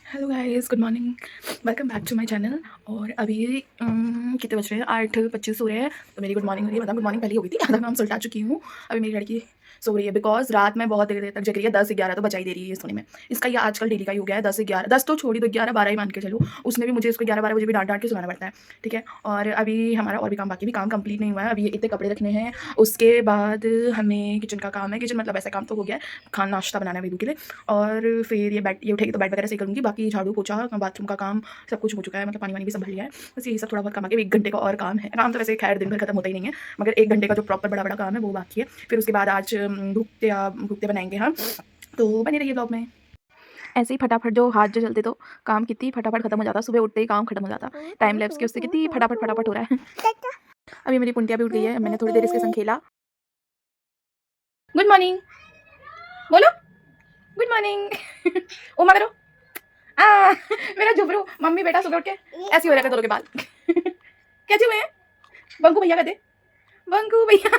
Hello guys, good morning. Welcome back to my channel. और अभी कितने बज रहे हैं? 8:25 हो रहे हैं। तो मेरी गुड मॉर्निंग हो रही है। मतलब गुड मॉर्निंग पहले हो गई थी, आधा काम सुलटा चुकी हूँ। अभी मेरी लड़की सो रही है बिकॉज रात में बहुत देर देर तक जग रही है। 10-11 तो बचा ही दे रही है ये सोने में। इसका ये आजकल डेली का ही हो गया है। 10-11, 10 तो छोड़ी, तो 11-12 ही मान के चलो। उसने भी मुझे इसको 11-12 बजे भी डांट डांट के सुनाना पड़ता है। ठीक है। और अभी हमारा और भी काम बाकी, भी काम कंप्लीट नहीं हुआ है। अभी ये इतने कपड़े रखने हैं। उसके बाद हमें किचन का काम है। किचन मतलब ऐसा काम तो हो गया है, खाना नाश्ता बनाना है बेबी के लिए। और फिर ये उठेगी तो बेड वगैरह सही करूँगी। बाकी झाड़ू पोछा, बाथरूम का काम सब कुछ हो चुका है। मतलब पानी वानी भी सब भर लिया है। बस यही सब थोड़ा बहुत काम आगे 1 घंटे का और काम है। काम तो वैसे खैर दिन भर खत्म होता ही नहीं है, मगर 1 घंटे का जो प्रॉपर बड़ा बड़ा काम है वो बाकी है। फिर उसके बाद आज भुगते बनाएंगे हम। तो बने रहिए ब्लॉग में। ऐसे ही फटाफट जो हाथ जो चलते तो काम कितनी फटाफट खत्म हो जाता। सुबह उठते ही काम खत्म हो जाता। टाइम लैप्स की उससे कितनी फटाफट फटाफट हो रहा है। अभी मेरी पुंटिया भी उठ गई है। मैंने थोड़ी देर इसके संग खेला। गुड मॉर्निंग बोलो। Good morning. उमा करो। मेरा झुबरू मम्मी बेटा सुबह उठ के ऐसे हो रहा है दोनों के बाल। कैसे हुए हैं? बंकू भैया कहते, बंकू भैया।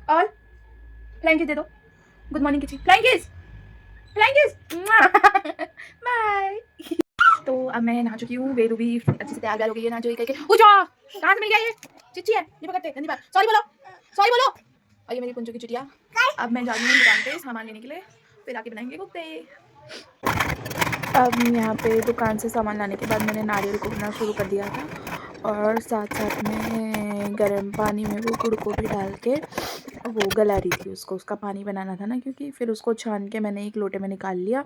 और फ्लाइंग किस दे दो। गुड मॉर्निंग किसी flying kiss, flying kiss. Bye. तो अब मैं नहा चुकी हूँ। वेदू भी अच्छे से तैयार हो गई है नहा चुकी करके। उठो, कहाँ से मिल गया ये? चिच्ची है ये पकड़ते गंदी बात। सॉरी बोलो, सॉरी बोलो। और ये मेरी पुंजू की चुटिया। अब मैं जा रही हूँ दुकान पे सामान लेने के लिए, फिर आके बनाएंगे कुत्ते। अब यहाँ पे दुकान से सामान लाने के बाद मैंने नारियल को भुनना शुरू कर दिया था। और साथ साथ में गर्म पानी में वो गुड़ को भी डाल के वो गला रही थी उसको। उसका पानी बनाना था ना, क्योंकि फिर उसको छान के मैंने एक लोटे में निकाल लिया।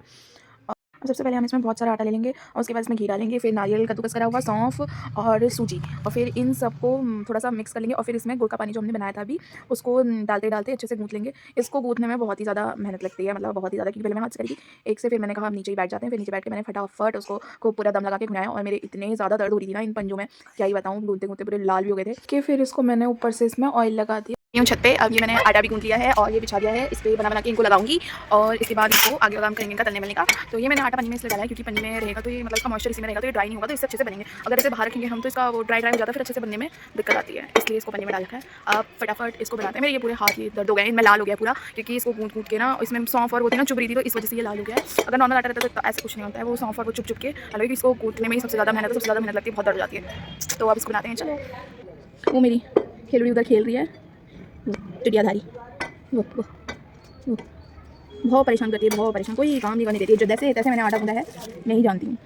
सबसे पहले हम इसमें बहुत सारा आटा ले लेंगे और उसके बाद इसमें घी डालेंगे। फिर नारियल कद्दूकस करा हुआ, सौंफ और सूजी, और फिर इन सबको थोड़ा सा मिक्स कर लेंगे। और फिर इसमें गुड़ का पानी जो हमने बनाया था अभी, उसको डालते डालते अच्छे से गूँथ लेंगे। इसको गूँथने में बहुत ही ज़्यादा मेहनत लगती है, मतलब बहुत ही ज़्यादा, क्योंकि पहले मैं हाथ से करी थी एक से। फिर मैंने कहा हम नीचे ही बैठ जाते हैं। फिर नीचे बैठ के मैंने फटाफट उसको को पूरा दम लगा के घुमाया। और मेरे इतने ज़्यादा दर्द हो रही थी ना इन पंजों में, क्या ही बताऊँ। गूँथते गूँथते पूरे लाल भी हो गए थे कि फिर इसको मैंने ऊपर से इसमें ऑयल लगा दिया छत पे। अब ये मैंने आटा भी गूँथ लिया है और ये बिछा दिया है। इस पर बना बना के इनको लगाऊंगी और इसके बाद इसको आगे का काम करेंगे इनका तलने मिलने का। तो ये मैंने आटा पन्नी में इसलिए डाला है क्योंकि पन्नी में रहेगा तो ये मतलब इसका मॉइस्चर इसी में रहेगा, तो ये ड्राई नहीं होगा, तो इससे अच्छे से बनेंगे। अगर इसे बाहर रखेंगे हम तो इसका वो ड्राई ड्राई हो जाता है, फिर अच्छे से बनने में दिक्कत आती है, इसलिए इसको पन्नी में डाल रखा है। अब फटाफट इसको बनाते हैं। मेरे ये पूरे हाथ ये दर्द हो गए हैं, इनमें लाल हो गया पूरा, क्योंकि इसको गूँथ गूँथ के ना इसमें सौंफ और होती है ना चुभ रही थी, तो इस वजह से ये लाल हो गया है। अगर नॉर्मल आटा रहता तो ऐसे कुछ नहीं होता है, वो सौंफ और वो चुप चुप के। हालांकि इसको गूँथने में ही सबसे ज़्यादा मेहनत है, सबसे ज़्यादा मेहनत लगती है, बहुत दर्द हो जाती है। तो अब इसको बनाते हैं। चलो, वो मेरी खेलड़ी उधर खेल रही है, चिड़ियाधारी। वो बहुत परेशान करती है, बहुत परेशान, कोई काम नहीं करने देती है। जो जैसे तैसे मैंने आटा गूंदा है, मैं ही जानती हूँ।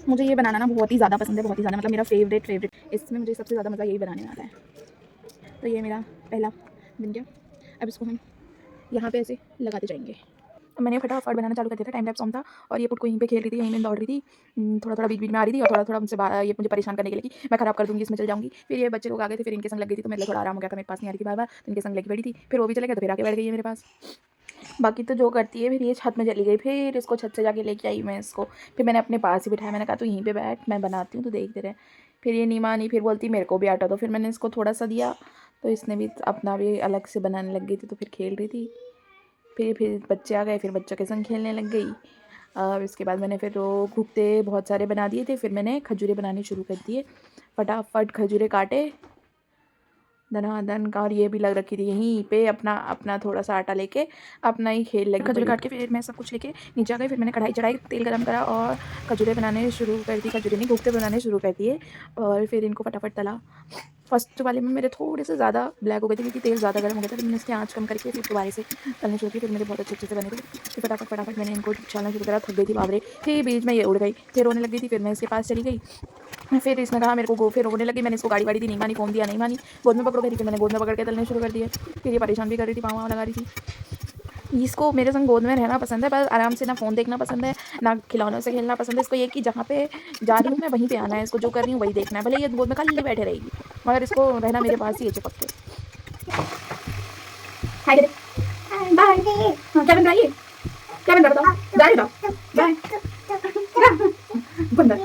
मुझे ये बनाना ना बहुत ही ज़्यादा पसंद है, बहुत ही ज़्यादा, मतलब मेरा फेवरेट। इसमें मुझे सबसे ज़्यादा मज़ा यही बनाने में आता है। तो ये मेरा पहला बन गया। अब इसको हम यहाँ पे ऐसे लगाते जाएंगे। मैंने फटाफट बनाना चालू कर दिया था, टाइम लैप्स ऑन था। और ये पुट को यहीं पे खेल रही थी, यहीं में दौड़ रही थी। थोड़ा थोड़ा बीच बीच में आ रही थी और थोड़ा थोड़ा ये मुझे परेशान करने के लिए कि मैं खराब कर दूँगी, इसमें चल जाऊँगी। फिर ये बच्चे लोग आ गए थे, फिर इनके संग लग गई थी, तो मेरे लिए थोड़ा आराम हो गया था, मेरे पास नहीं आ रही थी बार बार, तो इनके संग लगी बैठी थी। फिर वो भी चले गए तो फिर आके बैठ गई है मेरे पास। बाकी तो जो करती है, फिर ये छत में चली गई, फिर इसको छत से जाके लेके आई मैं इसको। फिर मैंने अपने पास ही बिठाया, मैंने कहा तू यहीं पे बैठ, मैं बनाती हूँ, तो देखते रहे। फिर ये नहीं मानी, फिर बोलती मेरे को भी आटा दो। फिर मैंने इसको थोड़ा सा दिया, तो इसने भी अपना भी अलग से बनाने लग गई थी, तो फिर खेल रही थी। फिर बच्चे आ गए, फिर बच्चों के संग खेलने लग गई। इसके बाद मैंने फिर वो घुगते बहुत सारे बना दिए थे। फिर मैंने खजूरे बनाने शुरू कर दिए, फटाफट खजूरे काटे धनाधन का। और ये भी लग रखी थी यहीं पे अपना अपना थोड़ा सा आटा लेके अपना ही खेल लगी। खजूरे काट के फिर मैं सब कुछ लेके नीचे आ गई। फिर मैंने कढ़ाई चढ़ाई, तेल गरम करा और खजूरे बनाने शुरू कर दी। खजूरे नहीं, घुगते बनाने शुरू कर दिए और फिर इनको फटाफट तला। फर्स्ट वाले में मेरे थोड़े से ज़्यादा ब्लैक हो गए थे क्योंकि तेल ज़्यादा गर्म हो गया था। फिर मैंने इसकी आँच कम करके फिर दोबारा से तलने शुरू किए। फिर मेरे बहुत अच्छे से बने थे। फिर फटाफट मैंने इनको छानना शुरू करा। थक गई थी बाबरे। फिर बीच में ये उड़ गई, फिर रोने लग गई थी। फिर मैं इसके पास चली गई। फिर इसने कहा मेरे को फिर रोने लगी। मैंने इसको गाड़ी वाड़ी दी, नहीं मानी, फ़ोन दिया, नहीं मानी। गोद में पकड़ो गई थी, फिर मैंने गोद में पकड़ के तलने शुरू कर दिए। फिर ये परेशान भी कर रही थी, पाँव लगा रही थी। इसको मेरे संग गोद में रहना पसंद है, बस आराम से, ना फ़ोन देखना पसंद है, ना खिलौनों से खेलना पसंद है। इसको ये कि जहाँ पे जा रही हूँ मैं वहीं पे आना है, इसको जो कर रही हूँ वही देखना है। भले ये गोद में खाली बैठे रहेगी, मगर इसको रहना मेरे पास ही है चिपक के। हाय दे, बाय। हाँ, क्या बन रहा है ये? क्या बन रहा बताओ? बाय बताओ, बाय। बंदर।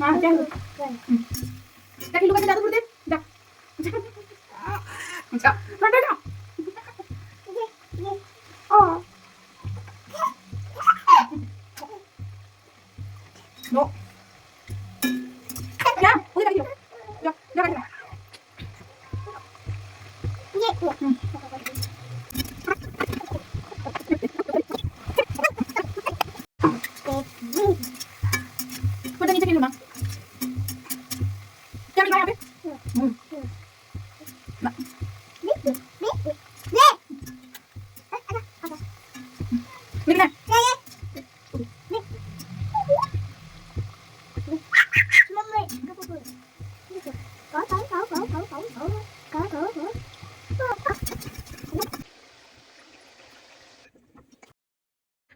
हाँ, क्या है? क्या खिलूगा से ज़्यादा दूर दे? जा। अच्छा, हट जा। नो। क्या? मुझे कर दियो। जा, जा कर दो। दिखा यहाँ पे। ना- निकला।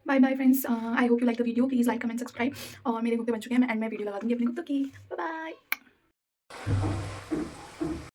Bye bye friends, I hope you like the video, please like comment subscribe. और मेरे कुत्ते बन चुके हैं, मैं वीडियो लगा दूँगी अपने कुत्तों की। Bye bye.